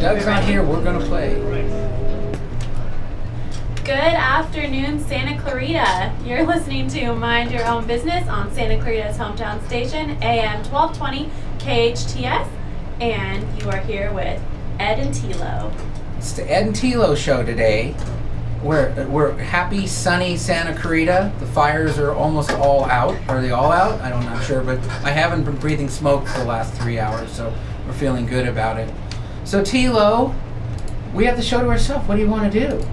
Doug's not here. We're going to play. Good afternoon, Santa Clarita. You're listening to Mind Your Own Business on Santa Clarita's hometown station, AM 1220 KHTS, and you are here with Ed and Tilo. It's the Ed and Tilo show today. We're happy, sunny Santa Clarita. The fires are almost all out. Are they all out? I'm not sure, but I haven't been breathing smoke for the last 3 hours, so we're feeling good about it. So Tilo, we have the show to ourselves. What do you want to do?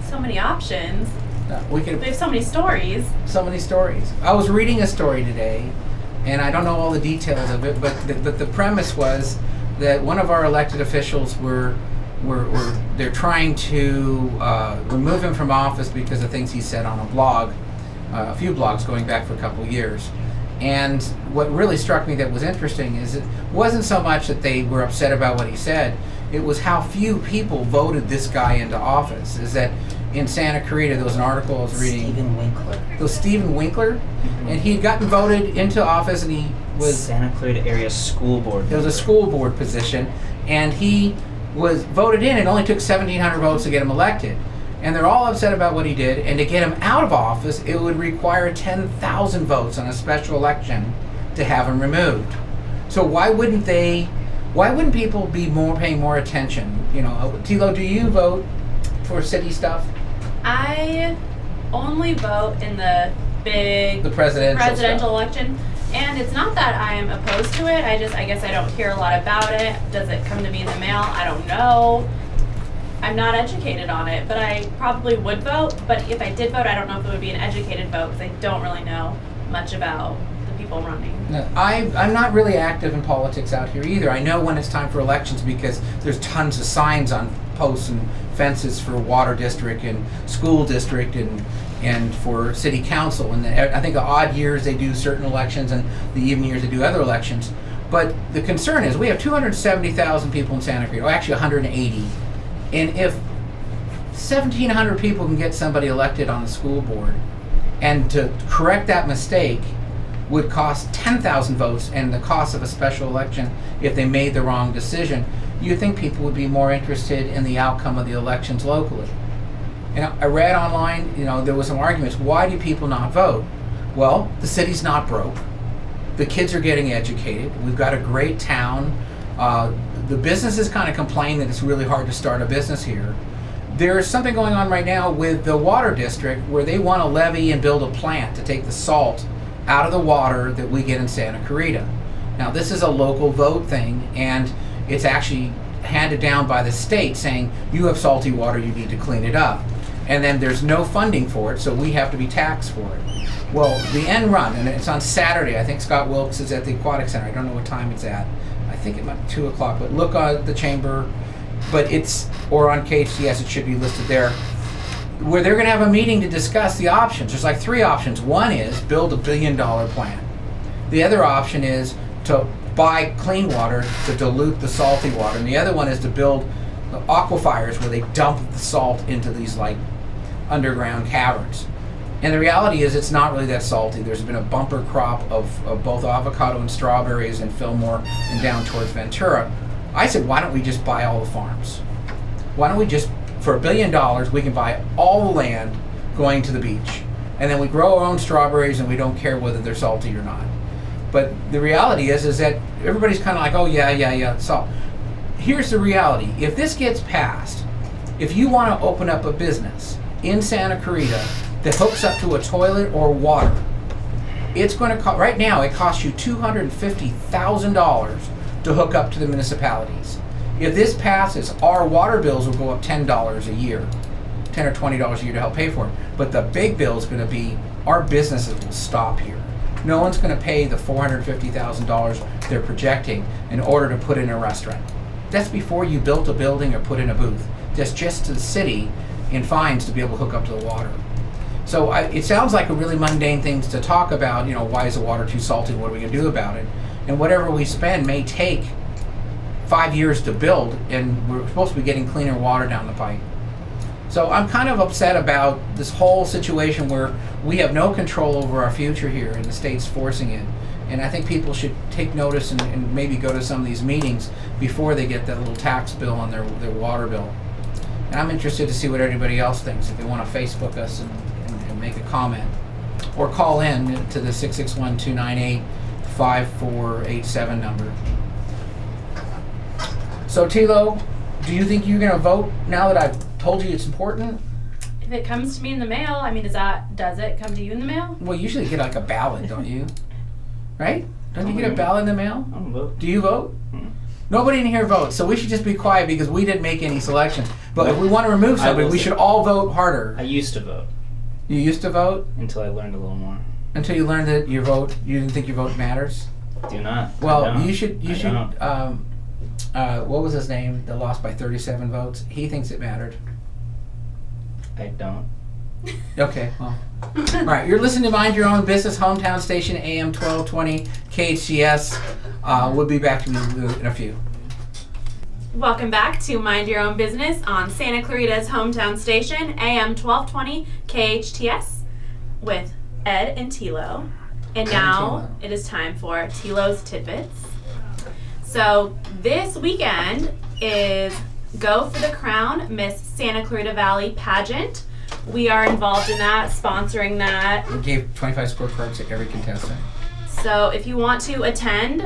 So many options. We have so many stories. So many stories. I was reading a story today, and I don't know all the details of it, but the premise was that one of our elected officials they're trying to remove him from office because of things he said on a blog, a few blogs going back for a couple years. And what really struck me that was interesting is it wasn't so much that they were upset about what he said, it was how few people voted this guy into office. Is that in Santa Clarita, there was an article I was reading. Stephen Winkler. It was Stephen Winkler, and he had gotten voted into office, and he was Santa Clarita Area School Board. It was a school board position, and he was voted in. It only took 1,700 votes to get him elected, and they're all upset about what he did. And to get him out of office, it would require 10,000 votes on a special election to have him removed. So why wouldn't people be paying more attention? You know, Tilo, do you vote for city stuff? I only vote in the presidential election. And it's not that I am opposed to it. I guess I don't hear a lot about it. Does it come to me in the mail? I don't know. I'm not educated on it, but I probably would vote. But if I did vote, I don't know if it would be an educated vote because I don't really know much about the people running. No, I'm not really active in politics out here either. I know when it's time for elections because there's tons of signs on posts and fences for water district and school district and for city council, and I think the odd years they do certain elections and the even years they do other elections. But the concern is we have 270,000 people in Santa Clarita, actually 180, and if 1,700 people can get somebody elected on the school board, and to correct that mistake would cost 10,000 votes and the cost of a special election if they made the wrong decision, you think people would be more interested in the outcome of the elections locally. And I read online, there was some arguments. Why do people not vote? Well, the city's not broke. The kids are getting educated. We've got a great town. The businesses kind of complain that it's really hard to start a business here. There's something going on right now with the water district where they want to levy and build a plant to take the salt out of the water that we get in Santa Clarita. Now, this is a local vote thing, and it's actually handed down by the state saying, you have salty water, you need to clean it up. And then there's no funding for it, so we have to be taxed for it. Well, the end run, and it's on Saturday, I think Scott Wilkes is at the Aquatic Center. I don't know what time it's at. I think it might be 2 o'clock, but look at the chamber, or on KHTS, it should be listed there, where they're going to have a meeting to discuss the options. There's like 3 options. One is build $1 billion plant. The other option is to buy clean water to dilute the salty water, and the other one is to build aquifers where they dump the salt into these like underground caverns. And the reality is it's not really that salty. There's been a bumper crop of both avocado and strawberries in Fillmore and down towards Ventura. I said, why don't we just buy all the farms? Why don't we just, for $1 billion, we can buy all the land going to the beach. And then we grow our own strawberries and we don't care whether they're salty or not. But the reality is that everybody's kind of like, oh yeah, salt. Here's the reality. If this gets passed, if you want to open up a business in Santa Clarita that hooks up to a toilet or water, it's going to cost, right now it costs you $250,000 to hook up to the municipalities. If this passes, our water bills will go up $10 a year, $10 or $20 a year to help pay for it. But the big bill is going to be, our businesses will stop here. No one's going to pay the $450,000 they're projecting in order to put in a restaurant. That's before you built a building or put in a booth. That's just to the city in fines to be able to hook up to the water. So it sounds like a really mundane thing to talk about, why is the water too salty, what are we going to do about it? And whatever we spend may take 5 years to build, and we're supposed to be getting cleaner water down the pipe. So I'm kind of upset about this whole situation where we have no control over our future here and the state's forcing it. And I think people should take notice and maybe go to some of these meetings before they get that little tax bill on their water bill. And I'm interested to see what everybody else thinks, if they want to Facebook us and make a comment. Or call in to the 661-298-5487 number. So Tilo, do you think you're going to vote now that I've told you it's important? If it comes to me in the mail, I mean, does it come to you in the mail? Well, you usually get like a ballot, don't you? Right? Don't you get a ballot in the mail? I don't vote. Do you vote? Nobody in here votes, so we should just be quiet because we didn't make any selections. But if we want to remove somebody, we should all vote harder. I used to vote. You used to vote? Until I learned a little more. Until you learned that you didn't think your vote matters? Do not. Well, you should, what was his name that lost by 37 votes? He thinks it mattered. I don't. Okay, well. All right, you're listening to Mind Your Own Business, hometown station, AM 1220, KHTS. We'll be back to you in a few. Welcome back to Mind Your Own Business on Santa Clarita's hometown station, AM 1220, KHTS, with Ed and Tilo. And now it is time for Tilo's Tidbits. So this weekend is Go for the Crown Miss Santa Clarita Valley pageant. We are involved in that, sponsoring that. We gave 25 scorecards to every contestant. So if you want to attend,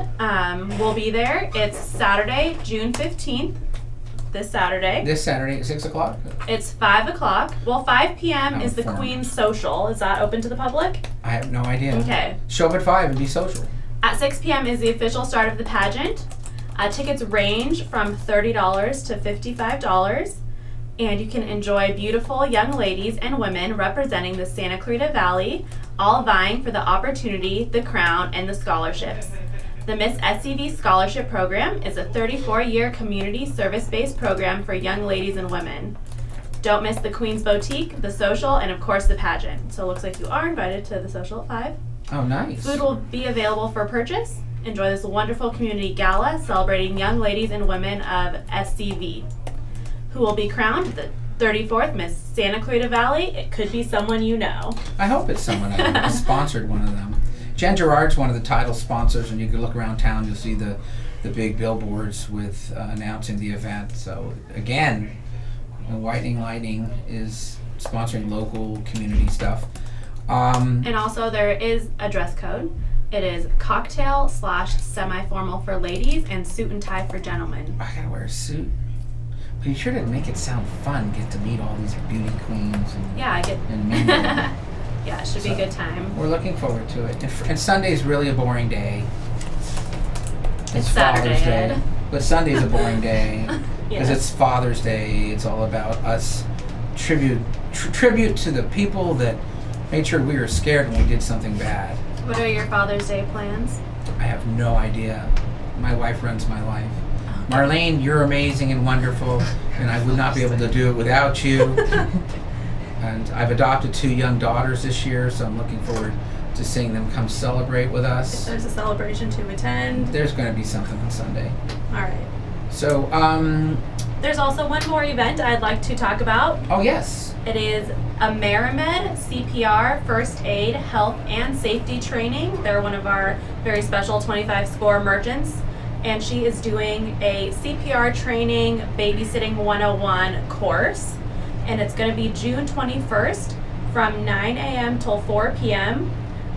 we'll be there. It's Saturday, June 15th, this Saturday. This Saturday at 6 o'clock? It's 5 o'clock. Well, 5 p.m. is the formal. Queen's Social. Is that open to the public? I have no idea. Okay. Show up at 5 and be social. At 6 p.m. is the official start of the pageant. Tickets range from $30 to $55. And you can enjoy beautiful young ladies and women representing the Santa Clarita Valley, all vying for the opportunity, the crown, and the scholarships. The Miss SCV Scholarship Program is a 34-year community service-based program for young ladies and women. Don't miss the Queen's Boutique, the social, and of course the pageant. So it looks like you are invited to the social at 5. Oh, nice. Food will be available for purchase. Enjoy this wonderful community gala celebrating young ladies and women of SCV. Who will be crowned the 34th Miss Santa Clarita Valley? It could be someone you know. I hope it's someone I know. I sponsored one of them. Jen Gerard's one of the title sponsors, and you can look around town, you'll see the big billboards with announcing the event. So again, Whitening Lighting is sponsoring local community stuff. And also there is a dress code. It is cocktail/semi-formal for ladies and suit and tie for gentlemen. I gotta wear a suit. But you sure didn't make it sound fun, get to meet all these beauty queens and, yeah, I get and mingle. yeah, it should be a good time. We're looking forward to it. And Sunday's really a boring day. It's Saturday, Father's Day. Ed. But Sunday's a boring day because Yes. it's Father's Day. It's all about us tribute to the people that made sure we were scared when we did something bad. What are your Father's Day plans? I have no idea. My wife runs my life. Marlene, you're amazing and wonderful, and I would not be able to do it without you. And I've adopted 2 young daughters this year, so I'm looking forward to seeing them come celebrate with If us. there's a celebration to attend. There's going to be something on Sunday. All right. So, There's also one more event I'd like to talk about. oh yes. It is Amerimed CPR First Aid Health and Safety Training. They're one of our very special 25 score merchants. And she is doing a CPR training babysitting 101 course. And it's going to be June 21st from 9 a.m. till 4 p.m.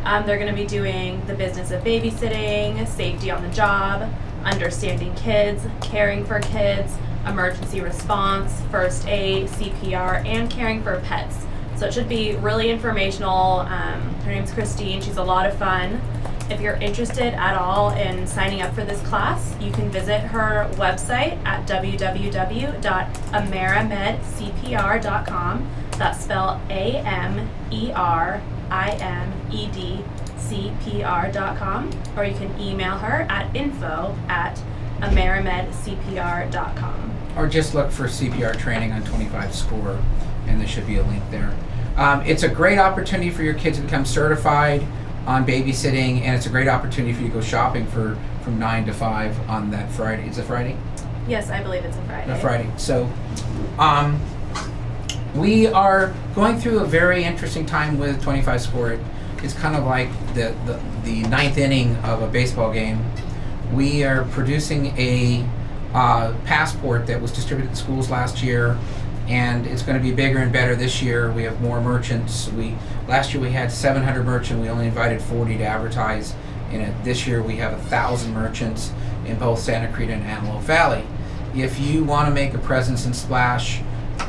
They're going to be doing the business of babysitting, safety on the job, understanding kids, caring for kids, emergency response, first aid, CPR, and caring for pets. So it should be really informational. Her name's Christine. She's a lot of fun. If you're interested at all in signing up for this class, you can visit her website at www.amerimedcpr.com. That's spelled AMERIMEDCPR.com. Or you can email her at info@amerimedcpr.com. Or just look for CPR training on 25 Score, and there should be a link there. It's a great opportunity for your kids to become certified on babysitting, and it's a great opportunity for you to go shopping from 9 to 5 on that Friday. Is it Friday? Yes, I believe it's a Friday. A Friday. So, we are going through a very interesting time with 25 Score. it's kind of like the ninth inning of a baseball game. We are producing a passport that was distributed to schools last year, and it's going to be bigger and better this year. We have more merchants. Last year we had 700 merchants. We only invited 40 to advertise in it. This year we have 1,000 merchants in both Santa Clarita and Antelope Valley. If you want to make a presence and splash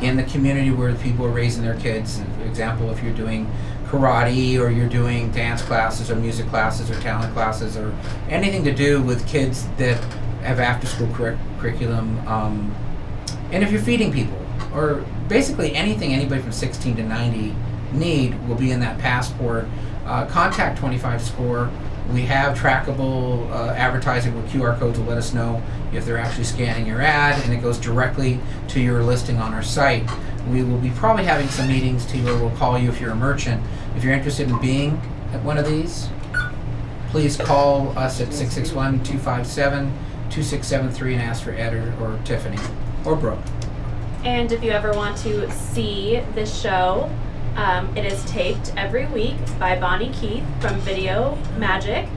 in the community where people are raising their kids, for example, if you're doing karate or you're doing dance classes or music classes or talent classes or anything to do with kids that have after-school curriculum, and if you're feeding people, or basically anything anybody from 16 to 90 need will be in that passport. Contact 25 Score. We have trackable advertising with QR codes to let us know if they're actually scanning your ad, and it goes directly to your listing on our site. We will be probably having some meetings too, where we'll call you if you're a merchant. If you're interested in being at one of these, please call us at 661-257-2673 and ask for Ed or Tiffany or Brooke. And if you ever want to see this show, it is taped every week by Bonnie Keith from VideoMagic.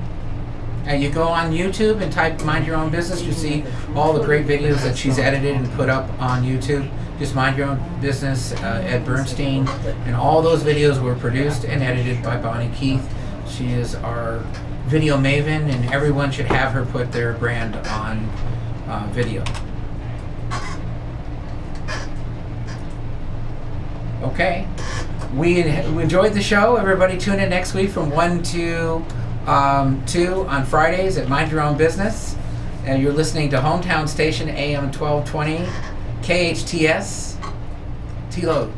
And you go on YouTube and type Mind Your Own Business, you see all the great videos that she's edited and put up on YouTube. Just Mind Your Own Business, Ed Bernstein, and all those videos were produced and edited by Bonnie Keith. She is our video maven, and everyone should have her put their brand on video. Okay, we enjoyed the show. Everybody tune in next week from 1 to 2 on Fridays at Mind Your Own Business. And you're listening to Hometown Station AM 1220 KHTS. T-Load,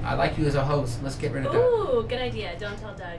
I like you as a host. Let's get rid of Doug. Ooh, good idea. Don't tell Doug.